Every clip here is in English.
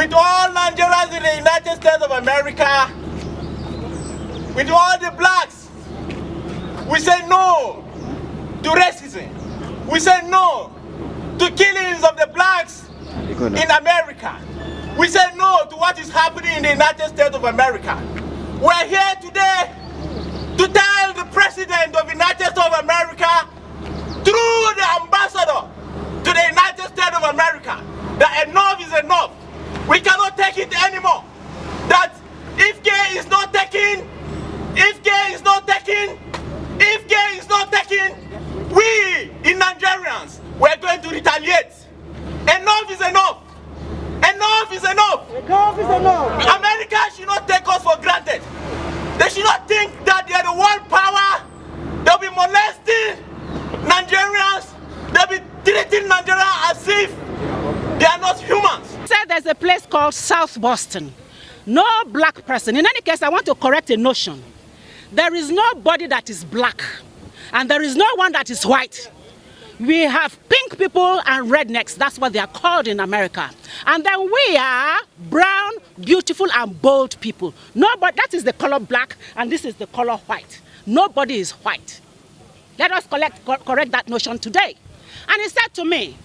with all Nigerians in the United States of America, with all the blacks, we say no to racism. We say no to killings of the blacks in America. We say no to what is happening in the United States of America. We're here today to tell the President of the United States of America, through the ambassador to the United States of America, that enough is enough. We cannot take it anymore. That if gay is not taken, if gay is not taken, if gay is not taken, we in Nigerians, we're going to retaliate. Enough is enough. Enough is enough. Enough is enough. America should not take us for granted. They should not think that they are the world power. They'll be molesting Nigerians. They'll be treating Nigerians as if they are not humans. Said there's a place called South Boston. No black person. In any case, I want to correct a notion. There is nobody that is black, and there is no one that is white. We have pink people and rednecks. That's what they are called in America. And then we are brown, beautiful, and bold people. Nobody, that is the color black, and this is the color white. Nobody is white. Let us correct that notion today. And he said to me,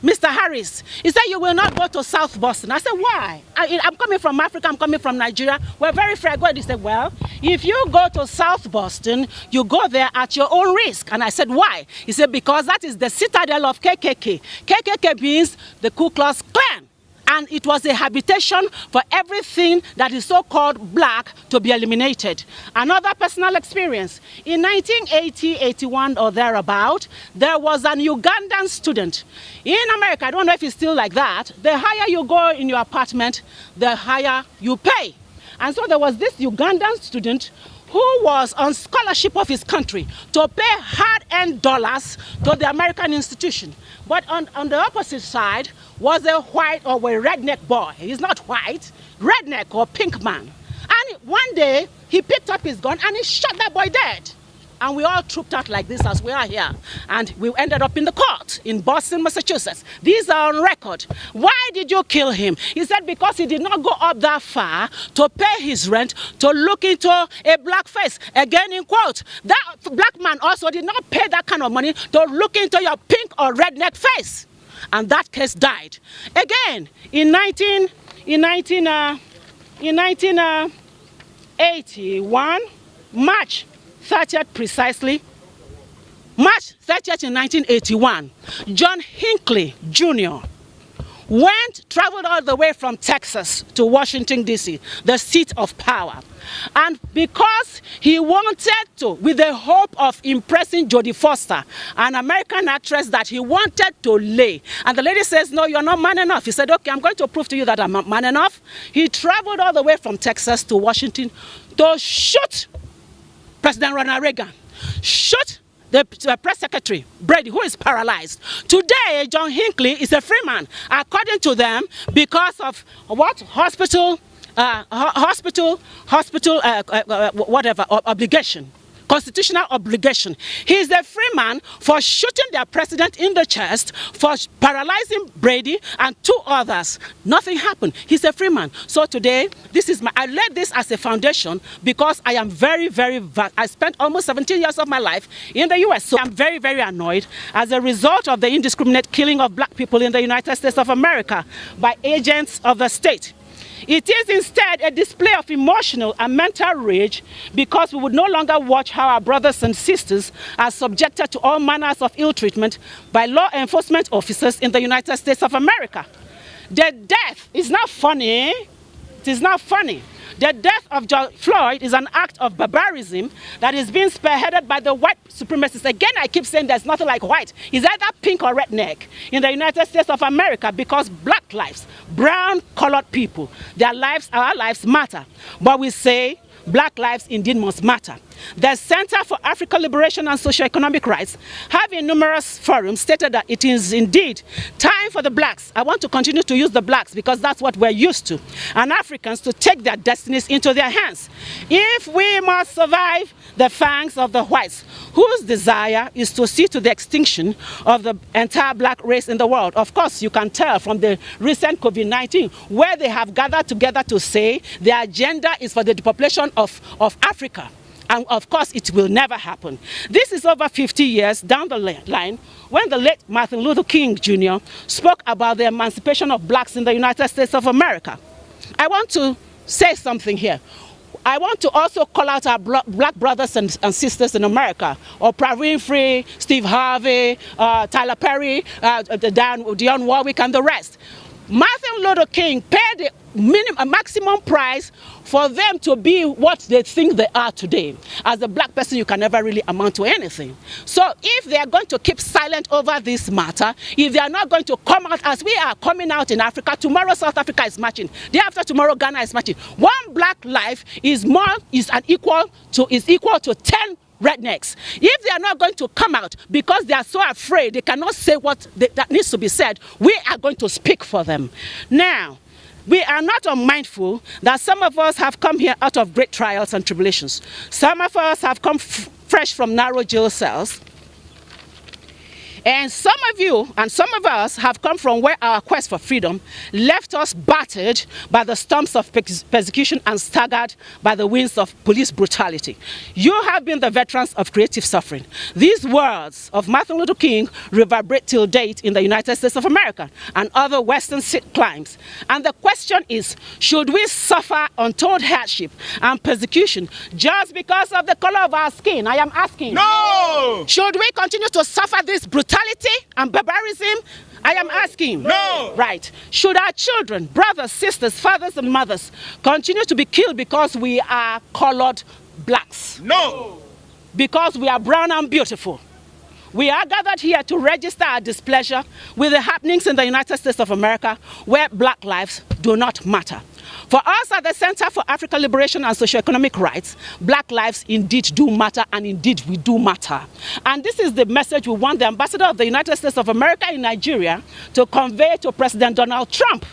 Mr. Harris, he said, you will not go to South Boston. I said, why? I'm coming from Africa, I'm coming from Nigeria. We're very fair. He said, well, if you go to South Boston, you go there at your own risk. And I said, why? He said, because that is the citadel of KKK. KKK means the Ku Klux Klan. And it was a habitation for everything that is so-called black to be eliminated. Another personal experience. In 1980, 81 or thereabout, there was an Ugandan student. In America, I don't know if it's still like that, the higher you go in your apartment, the higher you pay. And so there was this Ugandan student who was on scholarship of his country to pay hard-earned dollars to the American institution. But on the opposite side was a white or a redneck boy. He's not white, redneck or pink man. And one day, he picked up his gun and he shot that boy dead. And we all trooped out like this as we are here. And we ended up in the court in Boston, Massachusetts. These are on record. Why did you kill him? He said because he did not go up that far to pay his rent, to look into a black face. Again, in quote, that black man also did not pay that kind of money to look into your pink or redneck face. And that case died. Again, in 1981, March 30th precisely, March 30th in 1981, John Hinckley Jr. traveled all the way from Texas to Washington, D.C., the seat of power. And because he wanted to, with the hope of impressing Jodie Foster, an American actress that he wanted to lay. And the lady says, no, you're not man enough. He said, okay, I'm going to prove to you that I'm man enough. He traveled all the way from Texas to Washington to shoot President Ronald Reagan, shoot the press secretary, Brady, who is paralyzed. Today, John Hinckley is a free man, according to them, because of what? Obligation. Constitutional obligation. He is a free man for shooting their president in the chest, for paralyzing Brady and two others. Nothing happened. He's a free man. So today, I laid this as a foundation because I am I spent almost 17 years of my life in the US. So I'm very, very annoyed as a result of the indiscriminate killing of black people in the United States of America by agents of the state. It is instead a display of emotional and mental rage because we would no longer watch how our brothers and sisters are subjected to all manners of ill treatment by law enforcement officers in the United States of America. The death is not funny. It is not funny. The death of George Floyd is an act of barbarism that is being spearheaded by the white supremacists. Again, I keep saying there's nothing like white. It's either pink or redneck in the United States of America because black lives, brown colored people, their lives, our lives matter. But we say black lives indeed must matter. The Center for African Liberation and Socio-Economic Rights have in numerous forums stated that it is indeed time for the blacks, I want to continue to use the blacks because that's what we're used to, and Africans to take their destinies into their hands. If we must survive the fangs of the whites, whose desire is to see to the extinction of the entire black race in the world. Of course, you can tell from the recent COVID-19, where they have gathered together to say their agenda is for the depopulation of Africa. And of course, it will never happen. This is over 50 years down the line when the late Martin Luther King Jr. spoke about the emancipation of blacks in the United States of America. I want to say something here. I want to also call out our black brothers and sisters in America, Oprah Winfrey, Steve Harvey, Tyler Perry, Dionne Warwick, and the rest. Martin Luther King paid a maximum price for them to be what they think they are today. As a black person, you can never really amount to anything. So if they are going to keep silent over this matter, if they are not going to come out as we are coming out in Africa, tomorrow South Africa is marching, day after tomorrow Ghana is marching. One black life is equal to 10 rednecks. If they are not going to come out because they are so afraid they cannot say what that needs to be said, we are going to speak for them. Now, we are not unmindful that some of us have come here out of great trials and tribulations. Some of us have come fresh from narrow jail cells. And some of you and some of us have come from where our quest for freedom left us battered by the storms of persecution and staggered by the winds of police brutality. You have been the veterans of creative suffering. These words of Martin Luther King reverberate till date in the United States of America and other Western climes. And the question is, should we suffer untold hardship and persecution just because of the color of our skin? I am asking. No! Should we continue to suffer this brutality and barbarism? I am asking. No! Right. Should our children, brothers, sisters, fathers and mothers continue to be killed because we are colored blacks? No! Because we are brown and beautiful? We are gathered here to register our displeasure with the happenings in the United States of America where black lives do not matter. For us at the Center for African Liberation and Socio-Economic Rights, black lives indeed do matter, and indeed we do matter. And this is the message we want the ambassador of the United States of America in Nigeria to convey to President Donald Trump.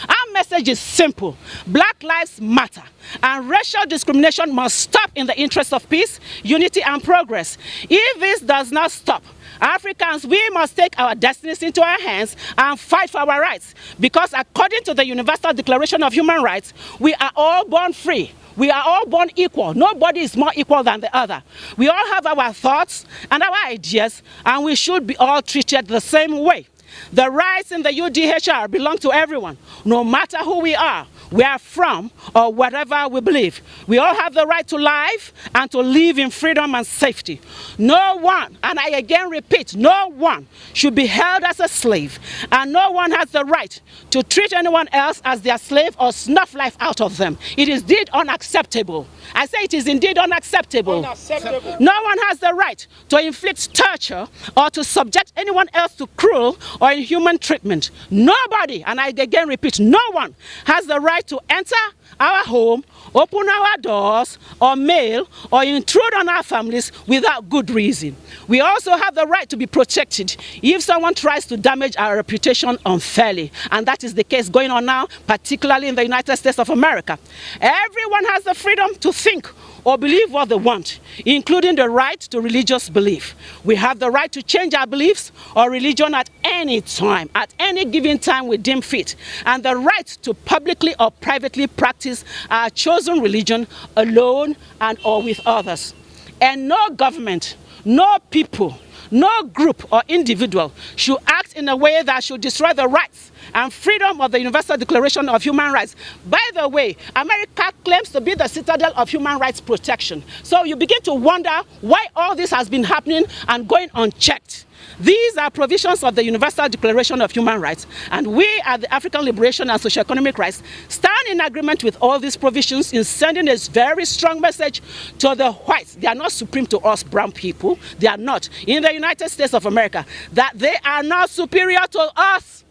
Our message is simple. Black lives matter, and racial discrimination must stop in the interest of peace, unity, and progress. If this does not stop, Africans, we must take our destinies into our hands and fight for our rights. Because according to the Universal Declaration of Human Rights, we are all born free. We are all born equal. Nobody is more equal than the other. We all have our thoughts and our ideas, and we should be all treated the same way. The rights in the UDHR belong to everyone, no matter who we are, where we are from, or whatever we believe. We all have the right to life and to live in freedom and safety. No one, and I again repeat, no one should be held as a slave, and no one has the right to treat anyone else as their slave or snuff life out of them. It is indeed unacceptable. I say it is indeed unacceptable. Unacceptable. No one has the right to inflict torture or to subject anyone else to cruel or inhuman treatment. Nobody, and I again repeat, no one has the right to enter our home, open our doors, or mail, or intrude on our families without good reason. We also have the right to be protected if someone tries to damage our reputation unfairly. And that is the case going on now, particularly in the United States of America. Everyone has the freedom to think or believe what they want, including the right to religious belief. We have the right to change our beliefs or religion at any time, at any given time we deem fit, and the right to publicly or privately practice our chosen religion alone and or with others. And no government, no people, no group or individual should act in a way that should destroy the rights and freedom of the Universal Declaration of Human Rights. By the way, America claims to be the citadel of human rights protection. So you begin to wonder why all this has been happening and going unchecked. These are provisions of the Universal Declaration of Human Rights, and we at the African Liberation and Socio-Economic Rights stand in agreement with all these provisions in sending a very strong message to the whites. They are not supreme to us brown people. They are not. In the United States of America, that they are not superior to us.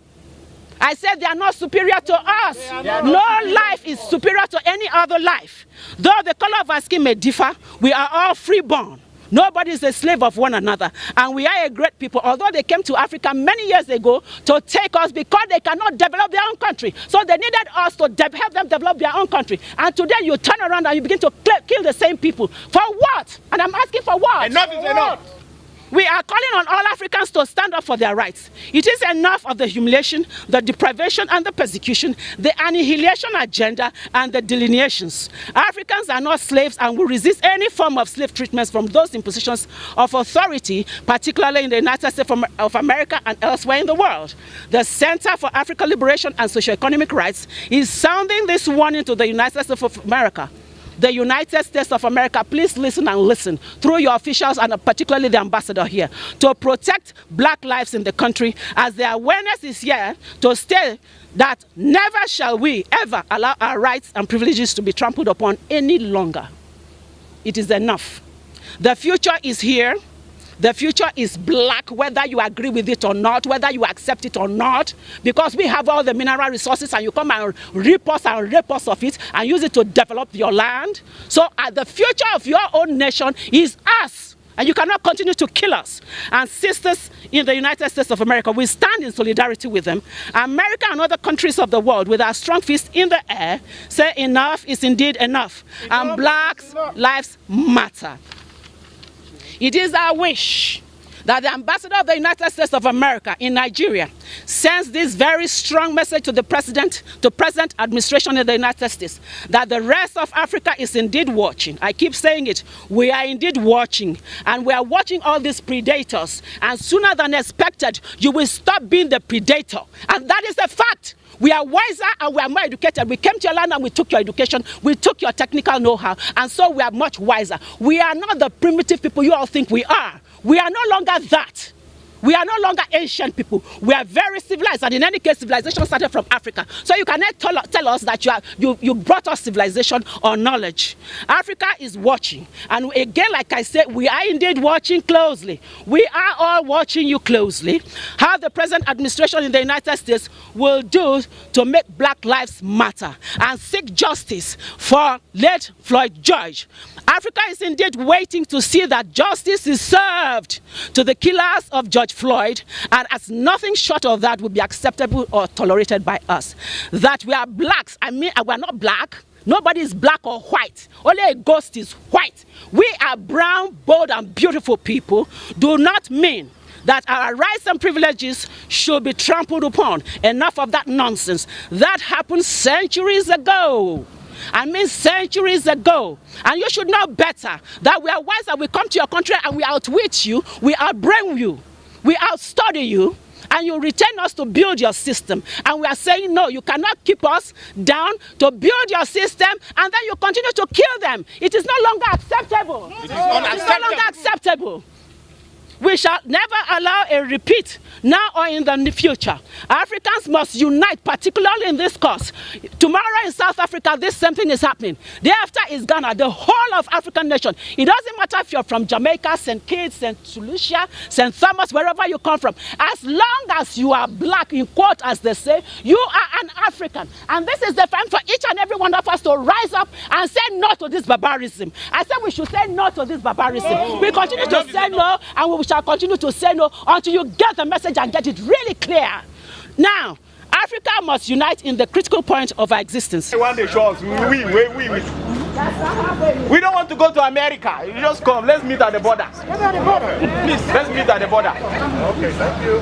I said they are not superior to us. No life is superior to any other life. Though the color of our skin may differ, we are all freeborn. Nobody is a slave of one another. And we are a great people. Although they came to Africa many years ago to take us because they cannot develop their own country. So they needed us to help them develop their own country. And today you turn around and you begin to kill the same people. For what? And I'm asking for what? Enough is enough. We are calling on all Africans to stand up for their rights. It is enough of the humiliation, the deprivation and the persecution, the annihilation agenda and the delineations. Africans are not slaves and will resist any form of slave treatments from those in positions of authority, particularly in the United States of America and elsewhere in the world. The Center for African Liberation and Socioeconomic Rights is sounding this warning to the United States of America. The United States of America, please listen and listen through your officials and particularly the ambassador here to protect black lives in the country, as the awareness is here to state that never shall we ever allow our rights and privileges to be trampled upon any longer. It is enough. The future is here. The future is black, whether you agree with it or not, whether you accept it or not, because we have all the mineral resources and you come and rip us and rape us of it and use it to develop your land. So the future of your own nation is us, and you cannot continue to kill us. And sisters in the United States of America, we stand in solidarity with them. America and other countries of the world, with our strong fist in the air, say enough is indeed enough, and blacks' lives matter. It is our wish that the ambassador of the United States of America in Nigeria sends this very strong message to the present administration in the United States, that the rest of Africa is indeed watching. I keep saying it. We are indeed watching, and we are watching all these predators. And sooner than expected, you will stop being the predator. And that is a fact. We are wiser and we are more educated. We came to your land and we took your education. We took your technical know-how. And so we are much wiser. We are not the primitive people you all think we are. We are no longer that. We are no longer ancient people. We are very civilized. And in any case, civilization started from Africa. So you cannot tell us that you brought us civilization or knowledge. Africa is watching. And again, like I said, we are indeed watching closely. We are all watching you closely. How the present administration in the United States will do to make black lives matter and seek justice for late Floyd George. Africa is indeed waiting to see that justice is served to the killers of George Floyd, and as nothing short of that will be acceptable or tolerated by us. That we are blacks, I mean, we are not black. Nobody is black or white. Only a ghost is white. We are brown, bold, and beautiful people. Do not mean that our rights and privileges should be trampled upon. Enough of that nonsense. That happened centuries ago. I mean centuries ago. And you should know better that we are wiser. We come to your country and we outwit you, we outbrain you, we outstudy you, and you return us to build your system. And we are saying, no, you cannot keep us down to build your system and then you continue to kill them. It is no longer acceptable. It is no longer acceptable. We shall never allow a repeat, now or in the future. Africans must unite, particularly in this cause. Tomorrow in South Africa, this same thing is happening. Day after is Ghana, the whole of African nation. It doesn't matter if you're from Jamaica, St. Kitts, St. Lucia, St. Thomas, wherever you come from. As long as you are black, in quote, as they say, you are an African. And this is the time for each and every one of us to rise up and say no to this barbarism. I said we should say no to this barbarism. No. We continue to say no, and we shall continue to say no until you get the message and get it really clear. Now, Africa must unite in the critical point of our existence. One day, shows we don't want to go to America. You just come. Let's meet at the border. Please, let's meet at the border. Okay, thank you.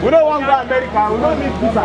We don't want to go to America. We don't need visa.